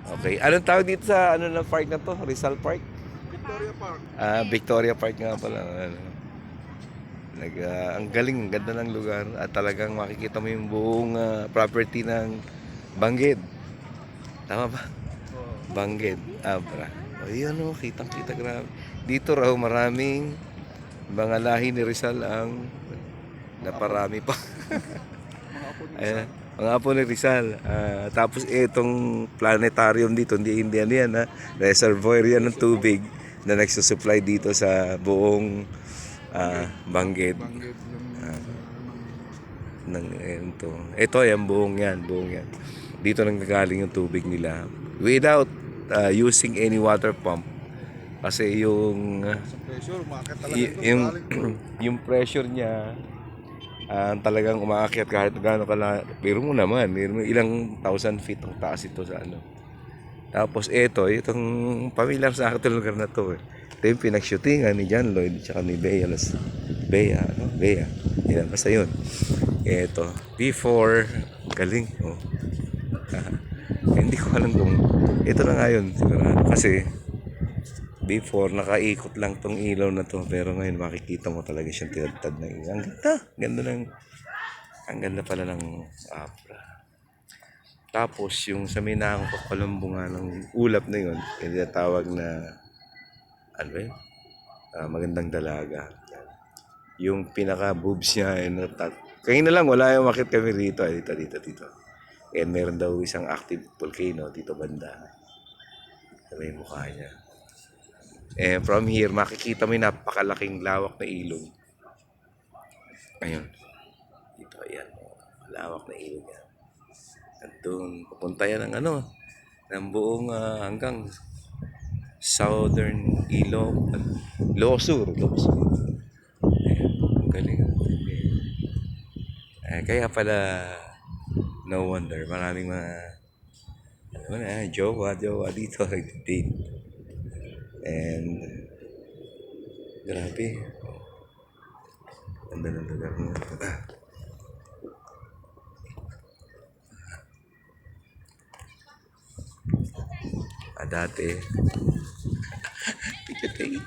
Okay. Anong tawag dito sa ano na park na to? Rizal Park? Victoria Park. Ah, Victoria Park nga pala. Ano. Ang galing, ang ganda ng lugar at talagang makikita mo yung buong property ng Bangged. Tama ba? Oo. Bangged. Abra. O yun o, kitang-kita grabe. Dito raw maraming mga lahi ni Rizal ang naparami pa. Mga apo ni Ayan, Rizal. mga apo ni Rizal. Tapos itong planetarium dito, hindi ano yan ha. Reservoir yan ng tubig na nagsusupply dito sa buong Bangged. Banggit yung Ng ito. Ito yan, buong yan. Dito nang nagaling yung tubig nila without using any water pump. Kasi yung sa pressure, umakit talaga y- ito. yung Galing to. yung pressure niya talagang umaakyat kahit gaano kala. Pero mo naman, ilang thousand feet ang taas ito sa ano. Tapos itong pamilyar sa akin itong lugar na to. Ito yung pinag-shootingan ni John Lloyd tsaka ni Bea. Yan, basta yun. Ito, before, galing. Oh. Hindi ko alam kung ito na nga yun, sigurado. Kasi, before, nakaikot lang tong ilaw na to. Pero ngayon, makikita mo talaga siyang tinadtad na ilaw. Ang ganda pala ng Abra. Tapos, yung sa Minang Pakumbungan ng ulap na yun, yung tinatawag na, ano ba yun? Magandang dalaga. Yung pinaka-boobs niya, kaya na lang, wala yung makit kami rito. Dito. And meron daw isang active volcano dito banda. Sa may mukha niya. And from here, makikita mo yung napakalaking lawak na ilog. Ayun. Dito, ayan. Lawak na ilog yan. At doon, papunta yan ng buong hanggang southern ilog. Losur. Ayan, ang galing. Kaya pala, no wonder, maraming jowa dito, nag-date. And, grabe. Ganda ng lugar mo. Dati. Take.